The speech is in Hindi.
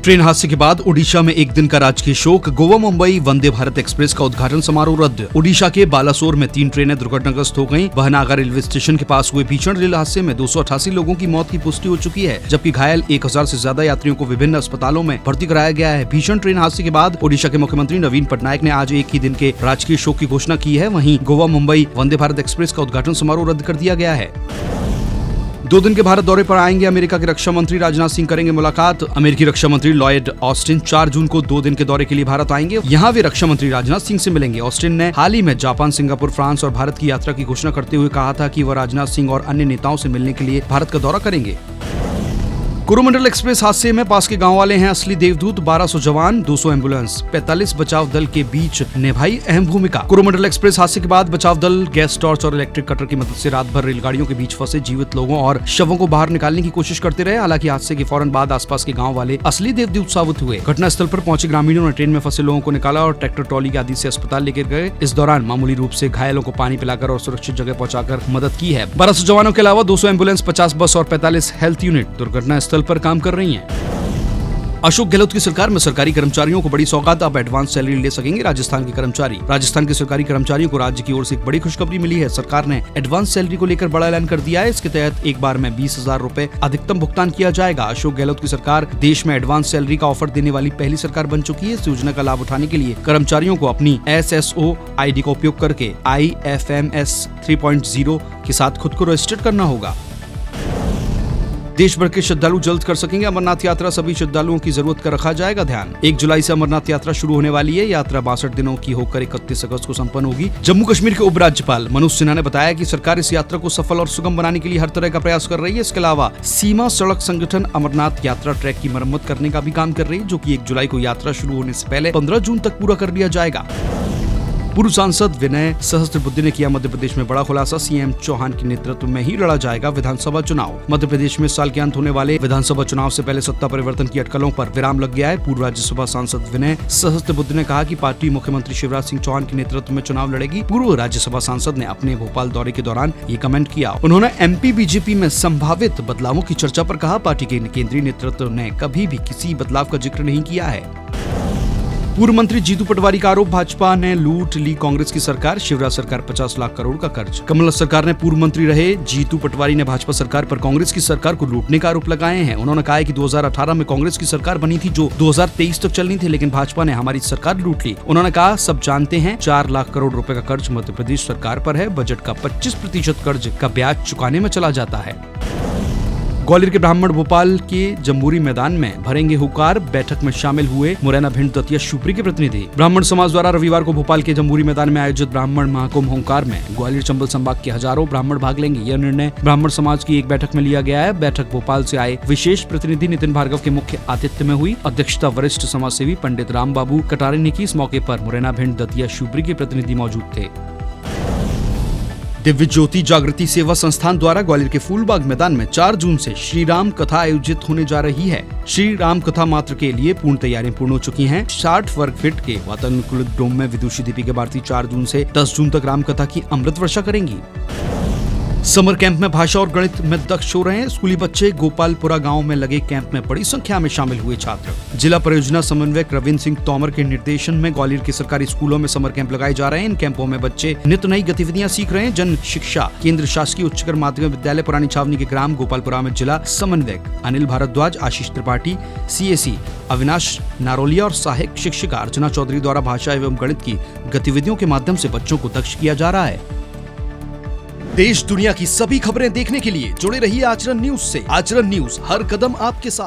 ट्रेन हादसे के बाद ओडिशा में एक दिन का राजकीय शोक। गोवा मुंबई वंदे भारत एक्सप्रेस का उद्घाटन समारोह रद्द। ओडिशा के बालासोर में 3 ट्रेनें दुर्घटनाग्रस्त हो गयीं। बहनागा रेलवे स्टेशन के पास हुए भीषण रेल हादसे में 288 लोगों की मौत की पुष्टि हो चुकी है, जबकि घायल 1000 से ज्यादा यात्रियों को विभिन्न अस्पतालों में भर्ती कराया गया है। भीषण ट्रेन हादसे के बाद ओडिशा के मुख्यमंत्री नवीन पटनायक ने आज एक ही दिन के राजकीय शोक की घोषणा की है। वहीं गोवा मुंबई वंदे भारत एक्सप्रेस का उद्घाटन समारोह रद्द कर दिया गया है। 2 दिन के भारत दौरे पर आएंगे अमेरिका के रक्षा मंत्री राजनाथ सिंह करेंगे मुलाकात। अमेरिकी रक्षा मंत्री लॉयड ऑस्टिन 4 जून को 2 दिन के दौरे के लिए भारत आएंगे। यहां वे रक्षा मंत्री राजनाथ सिंह से मिलेंगे। ऑस्टिन ने हाल ही में जापान, सिंगापुर, फ्रांस और भारत की यात्रा की घोषणा करते हुए कहा था कि वह राजनाथ सिंह और अन्य नेताओं से मिलने के लिए भारत का दौरा करेंगे। कोरोमंडल एक्सप्रेस हादसे में पास के गांव वाले हैं असली देवदूत। 1200 जवान, 200 एम्बुलेंस, 45 बचाव दल के बीच निभाई अहम भूमिका। कोरोमंडल एक्सप्रेस हादसे के बाद बचाव दल गैस टॉर्च और इलेक्ट्रिक कटर की मदद से रात भर रेलगाड़ियों के बीच फंसे जीवित लोगों और शवों को बाहर निकालने की कोशिश करते रहे। हालांकि हादसे के फौरन बाद आसपास के गाँव वाले असली देवदूत साबित हुए। घटनास्थल पर पहुंचे ग्रामीणों ने ट्रेन में फंसे लोगों को निकाला और ट्रैक्टर ट्रॉली के आदि से अस्पताल लेकर गए। इस दौरान मामूली रूप से घायलों को पानी पिलाकर और सुरक्षित जगह पहुंचाकर मदद की है। 1200 जवानों के अलावा 200 एम्बुलेंस, 50 बस और 45 हेल्थ यूनिट दुर्घटना स्थल पर काम कर रही है। अशोक गहलोत की सरकार में सरकारी कर्मचारियों को बड़ी सौगात, अब एडवांस सैलरी ले सकेंगे राजस्थान के कर्मचारी। राजस्थान के सरकारी कर्मचारियों को राज्य की ओर से एक बड़ी खुशखबरी मिली है। सरकार ने एडवांस सैलरी को लेकर बड़ा ऐलान कर दिया है। इसके तहत एक बार में 20,000 रूपए अधिकतम भुगतान किया जाएगा। अशोक गहलोत की सरकार देश में एडवांस सैलरी का ऑफर देने वाली पहली सरकार बन चुकी है। इस योजना का लाभ उठाने के लिए कर्मचारियों को अपनी SSO ID का उपयोग करके IFMS 3.0 के साथ खुद को रजिस्टर्ड करना होगा। देश भर के श्रद्धालु जल्द कर सकेंगे अमरनाथ यात्रा। सभी श्रद्धालुओं की जरूरत का रखा जाएगा ध्यान। 1 जुलाई से अमरनाथ यात्रा शुरू होने वाली है। यात्रा 62 दिनों की होकर 31 अगस्त को संपन्न होगी। जम्मू कश्मीर के उपराज्यपाल मनोज सिन्हा ने बताया कि सरकार इस यात्रा को सफल और सुगम बनाने के लिए हर तरह का प्रयास कर रही है। इसके अलावा सीमा सड़क संगठन अमरनाथ यात्रा ट्रैक की मरम्मत करने का भी काम कर रही है, जो कि 1 जुलाई को यात्रा शुरू होने से पहले 15 जून तक पूरा कर लिया जाएगा। पूर्व सांसद विनय सहस्त्रबुद्धे ने किया मध्य प्रदेश में बड़ा खुलासा। CM चौहान के नेतृत्व में ही लड़ा जाएगा विधानसभा चुनाव। मध्य प्रदेश में साल के अंत होने वाले विधानसभा चुनाव से पहले सत्ता परिवर्तन की अटकलों पर विराम लग गया है। पूर्व राज्यसभा सांसद विनय सहस्त्रबुद्धे ने कहा कि पार्टी मुख्यमंत्री शिवराज सिंह चौहान के नेतृत्व में चुनाव लड़ेगी। पूर्व राज्यसभा सांसद ने अपने भोपाल दौरे के दौरान ये कमेंट किया। उन्होंने MP बीजेपी में संभावित बदलावों की चर्चा पर कहा, पार्टी के केंद्रीय नेतृत्व ने कभी भी किसी बदलाव का जिक्र नहीं किया है। पूर्व मंत्री जीतू पटवारी का आरोप, भाजपा ने लूट ली कांग्रेस की सरकार। शिवराज सरकार 50 लाख करोड़ का कर्ज। कमलनाथ सरकार ने पूर्व मंत्री रहे जीतू पटवारी ने भाजपा सरकार पर कांग्रेस की सरकार को लूटने का आरोप लगाए हैं। उन्होंने कहा है कि 2018 में कांग्रेस की सरकार बनी थी जो 2023 तक चलनी थी, लेकिन भाजपा ने हमारी सरकार लूट ली। उन्होंने कहा, सब जानते हैं 4 लाख करोड़ रुपए का कर्ज मध्य प्रदेश सरकार पर है। बजट का 25% कर्ज का ब्याज चुकाने में चला जाता है। ग्वालियर के ब्राह्मण भोपाल के जम्बूरी मैदान में भरेंगे हुंकार। बैठक में शामिल हुए मुरैना, भिंड, दतिया, शिवपुरी के प्रतिनिधि। ब्राह्मण समाज द्वारा रविवार को भोपाल के जम्बूरी मैदान में आयोजित ब्राह्मण महाकुंभ हुंकार में ग्वालियर चंबल संभाग के हजारों ब्राह्मण भाग लेंगे। यह निर्णय ब्राह्मण समाज की एक बैठक में लिया गया है। बैठक भोपाल से आए विशेष प्रतिनिधि नितिन भार्गव के मुख्य आतिथ्य में हुई। अध्यक्षता वरिष्ठ समाज सेवी पंडित राम बाबू कटारे ने की। इस मौके पर मुरैना, भिंड, दतिया, शिवपुरी के प्रतिनिधि मौजूद थे। दिव्य ज्योति जागृति सेवा संस्थान द्वारा ग्वालियर के फूलबाग मैदान में 4 जून से श्री राम कथा आयोजित होने जा रही है। श्री राम कथा मात्र के लिए पूर्ण तैयारियां पूर्ण हो चुकी हैं। 60 वर्ग फीट के वातानुकूलित डोम में विदुषी दीपिका भारती 4 जून से 10 जून तक राम कथा की अमृत वर्षा करेंगी। समर कैंप में भाषा और गणित में दक्ष हो रहे हैं स्कूली बच्चे। गोपालपुरा गांव में लगे कैंप में बड़ी संख्या में शामिल हुए छात्र। जिला परियोजना समन्वयक रविंद्र सिंह तोमर के निर्देशन में ग्वालियर के सरकारी स्कूलों में समर कैंप लगाए जा रहे हैं। इन कैंपों में बच्चे नित्य नई गतिविधियां सीख रहे हैं। जन शिक्षा केंद्र शासकीय उच्चतर माध्यमिक विद्यालय पुरानी छावनी के ग्राम गोपालपुरा में जिला समन्वयक अनिल भारद्वाज, आशीष त्रिपाठी, CAC अविनाश नारोलिया और सहायक शिक्षिका अर्चना चौधरी द्वारा भाषा एवं गणित की गतिविधियों के माध्यम से बच्चों को दक्ष किया जा रहा है। देश दुनिया की सभी खबरें देखने के लिए जुड़े रहिए आचरण न्यूज से। आचरण न्यूज, हर कदम आपके साथ।